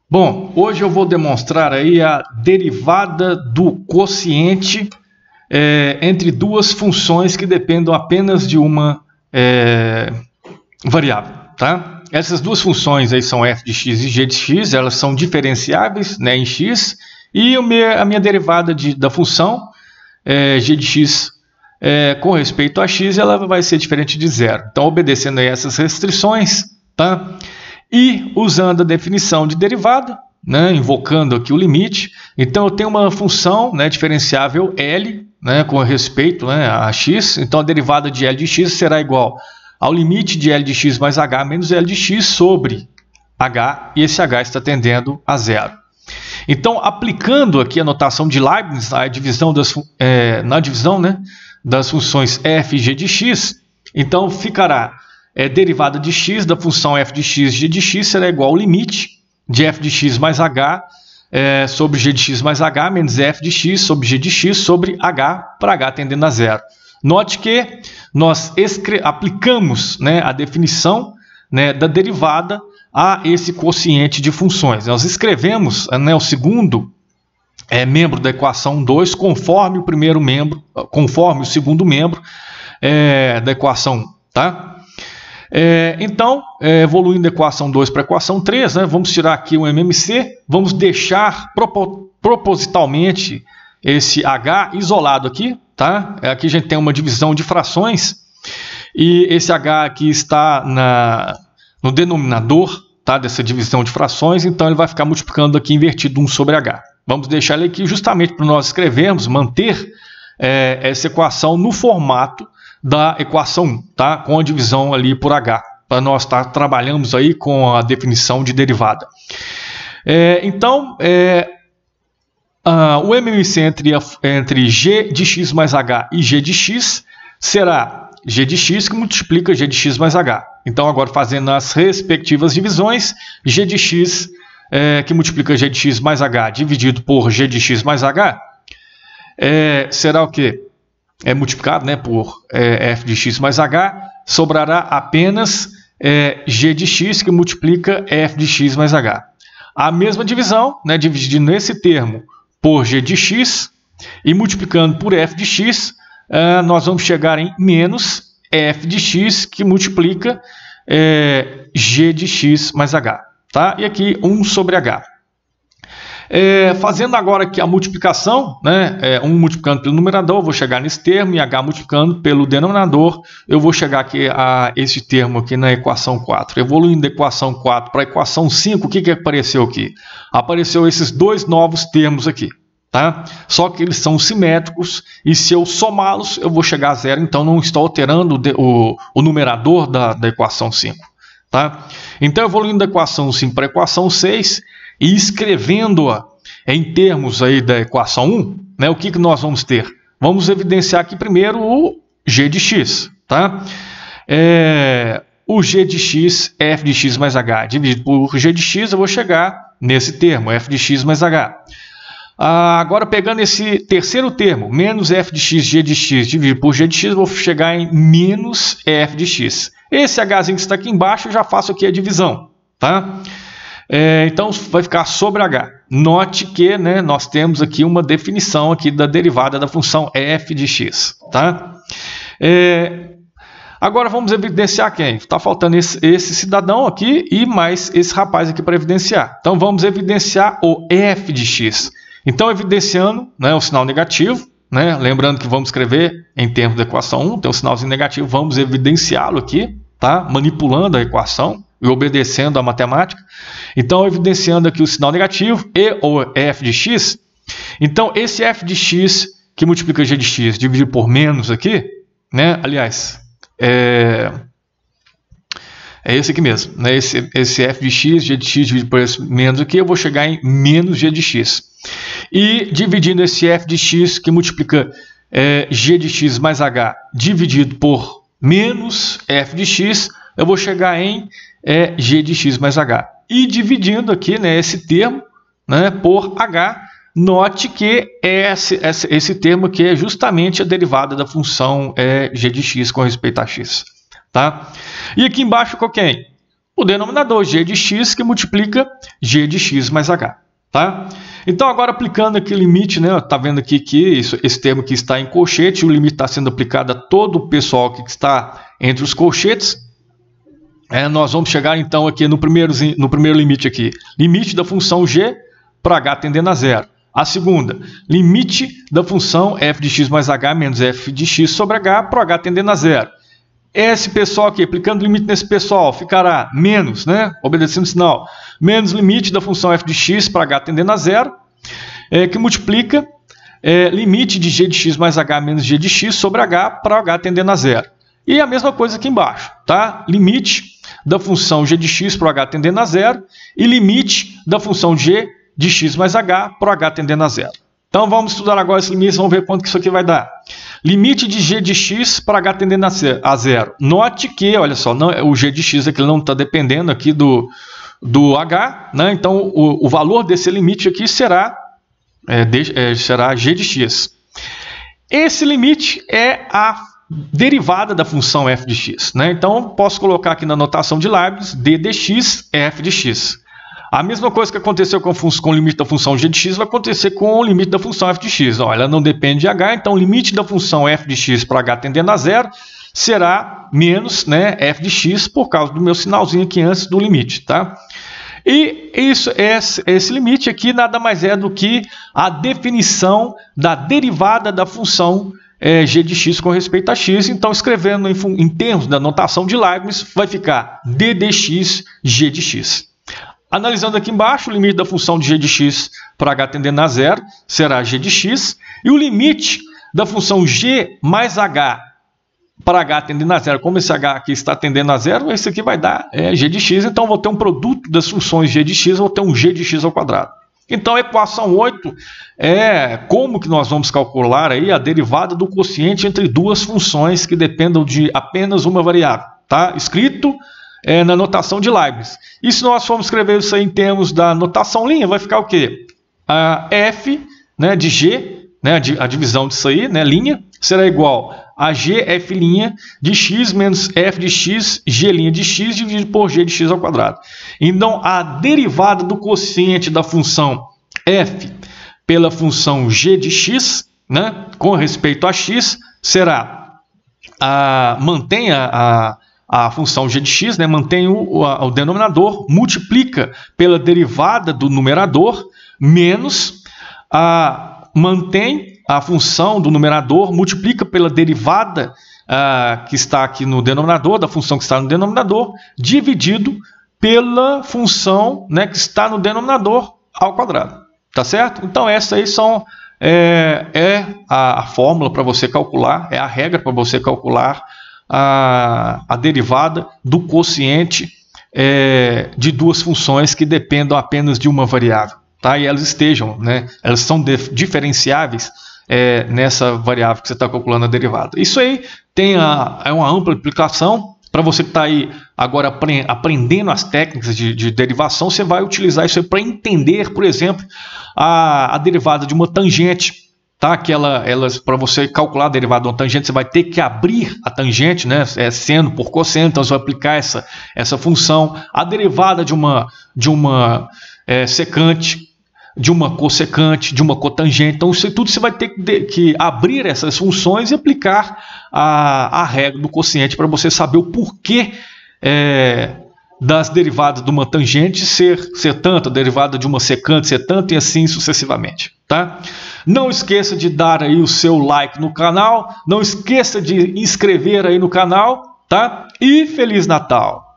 Bom, hoje eu vou demonstrar aí a derivada do quociente entre duas funções que dependem apenas de uma variável, tá? Essas duas funções aí são f de x e g de x, elas são diferenciáveis, né, em x, e a minha derivada da função g de x com respeito a x, ela vai ser diferente de zero. Então, obedecendo aí essas restrições, tá? E usando a definição de derivada, né, invocando aqui o limite, então eu tenho uma função, né, diferenciável L, né, com respeito, né, a x, então a derivada de L de x será igual ao limite de L de x mais h menos L de x sobre h, e esse h está tendendo a zero. Então, aplicando aqui a notação de Leibniz, a divisão na divisão, né, das funções f e g de x, então ficará derivada de x da função f de x g de x será igual ao limite de f de x mais h sobre g de x mais h menos f de x sobre g de x sobre h para h tendendo a zero. Note que nós aplicamos, né, a definição, né, da derivada a esse quociente de funções. Nós escrevemos, né, o segundo membro da equação 2 conforme o primeiro membro, conforme o segundo membro da equação 1, tá? Então, evoluindo da equação 2 para a equação 3, né, vamos tirar aqui o MMC, vamos deixar propositalmente esse H isolado aqui, tá? Aqui a gente tem uma divisão de frações e esse H aqui está no denominador, tá, dessa divisão de frações, então ele vai ficar multiplicando aqui invertido 1 sobre H. Vamos deixar ele aqui justamente para nós escrevermos, manter essa equação no formato da equação 1, tá? Com a divisão ali por H, para nós trabalhamos aí com a definição de derivada. Então, o MMC entre g de x mais h e g de x será g de x que multiplica g de x mais h. Então, agora fazendo as respectivas divisões, g de x que multiplica g de x mais h dividido por g de x mais h será o quê? Multiplicado, né, por f de x mais h, sobrará apenas g de x que multiplica f de x mais h. A mesma divisão, né, dividindo esse termo por g de x e multiplicando por f de x, nós vamos chegar em menos f de x que multiplica g de x mais h. Tá? E aqui 1 sobre h. Fazendo agora aqui a multiplicação, né, 1 multiplicando pelo numerador, eu vou chegar nesse termo, e h multiplicando pelo denominador, eu vou chegar aqui a esse termo aqui na equação 4. Evoluindo da equação 4 para a equação 5, o que apareceu aqui? Apareceu esses dois novos termos aqui, tá? Só que eles são simétricos, e se eu somá-los, eu vou chegar a zero, então não estou alterando o numerador da equação 5. Tá? Então, evoluindo da equação 5 para a equação 6 e escrevendo-a em termos aí da equação 1, né, o que nós vamos ter? Vamos evidenciar aqui primeiro o g de x. Tá? O g de x, f de x mais h, dividido por g de x, eu vou chegar nesse termo, f de x mais h. Agora, pegando esse terceiro termo, menos f de x, g de x, dividido por g de x, eu vou chegar em menos f de x. Esse hzinho que está aqui embaixo, eu já faço aqui a divisão, tá? Então, vai ficar sobre h. Note que, né, nós temos aqui uma definição aqui da derivada da função f de x, tá? Agora, vamos evidenciar quem? Está faltando esse cidadão aqui e mais esse rapaz aqui para evidenciar. Então, vamos evidenciar o f de x. Então, evidenciando, né, o sinal negativo, né, lembrando que vamos escrever em termos da equação 1, tem um sinalzinho negativo, vamos evidenciá-lo aqui, tá, manipulando a equação e obedecendo a matemática. Então, evidenciando aqui o sinal negativo e o f de x. Então, esse f de x que multiplica g de x dividido por menos aqui, né, aliás, é esse aqui mesmo, né, esse f de x, g de x dividido por esse menos aqui, eu vou chegar em menos g de x. E dividindo esse f de x que multiplica g de x mais h dividido por menos f de x, eu vou chegar em g de x mais h. E dividindo aqui, né, esse termo, né, por h, note que esse termo aqui é justamente a derivada da função g de x com respeito a x. Tá? E aqui embaixo ficou quem? o denominador, g de x, que multiplica g de x mais h. Tá? Então, agora aplicando aqui o limite, né? Tá vendo aqui que esse termo aqui está em colchete, o limite está sendo aplicado a todo o pessoal que está entre os colchetes. Nós vamos chegar então aqui no primeiro limite aqui, limite da função g para h tendendo a zero. A segunda, limite da função f de x mais h menos f de x sobre h para h tendendo a zero. Esse pessoal aqui, aplicando o limite nesse pessoal, ficará menos, né? Obedecendo o sinal, menos limite da função f de x para h tendendo a zero, que multiplica limite de g de x mais h menos g de x sobre h para h tendendo a zero. E a mesma coisa aqui embaixo, tá? Limite da função g de x para h tendendo a zero e limite da função g de x mais h para h tendendo a zero. Então vamos estudar agora esse limite, vamos ver quanto que isso aqui vai dar. Limite de g de x para h tendendo a zero. Note que, olha só, o g de x aqui não está dependendo aqui do h, né? Então o valor desse limite aqui será g de x. Esse limite é a derivada da função f de x, né? Então posso colocar aqui na notação de Leibniz d de x é f de x. A mesma coisa que aconteceu com o limite da função g de x vai acontecer com o limite da função f de x. Ó, ela não depende de h, então o limite da função f de x para h tendendo a zero será menos, né, f de x por causa do meu sinalzinho aqui antes do limite. Tá? E esse limite aqui nada mais é do que a definição da derivada da função g de x com respeito a x. Então, escrevendo em termos da notação de Leibniz, vai ficar d de x, g de x. Analisando aqui embaixo, o limite da função de g de x para h tendendo a zero será g de x. E o limite da função g mais h para h tendendo a zero, como esse h aqui está tendendo a zero, esse aqui vai dar g de x. Então, vou ter um produto das funções g de x, vou ter um g de x ao quadrado. Então, a equação 8 é como que nós vamos calcular aí a derivada do quociente entre duas funções que dependam de apenas uma variável. Tá? Escrito na notação de Leibniz. E se nós formos escrever isso aí em termos da notação linha, vai ficar o quê? F, né, de G, né, a divisão disso aí, né, linha, será igual a GF' de x menos f de x, G' de x dividido por g de x ao quadrado. Então, a derivada do quociente da função f pela função g de x, né, com respeito a x, será, mantém a função g de x, né, mantém o denominador, multiplica pela derivada do numerador, menos mantém a função do numerador, multiplica pela derivada que está aqui no denominador, da função que está no denominador, dividido pela função, né, que está no denominador ao quadrado. Tá certo? Então, essa aí a fórmula para você calcular, é a regra para você calcular a derivada do quociente de duas funções que dependam apenas de uma variável, tá? E elas elas são diferenciáveis nessa variável que você está calculando a derivada. Isso aí é uma ampla aplicação. Para você que está aí agora aprendendo as técnicas de derivação, você vai utilizar isso aí para entender, por exemplo, a derivada de uma tangente. Tá? Para você calcular a derivada de uma tangente, você vai ter que abrir a tangente, né? Seno por cosseno, então você vai aplicar essa função. A derivada de uma secante, de uma cossecante, de uma cotangente. Então, isso tudo você vai ter que abrir essas funções e aplicar a regra do quociente para você saber o porquê das derivadas de uma tangente ser tanto, a derivada de uma secante ser tanto e assim sucessivamente. Tá? Não esqueça de dar aí o seu like no canal, não esqueça de inscrever aí no canal, tá? E Feliz Natal!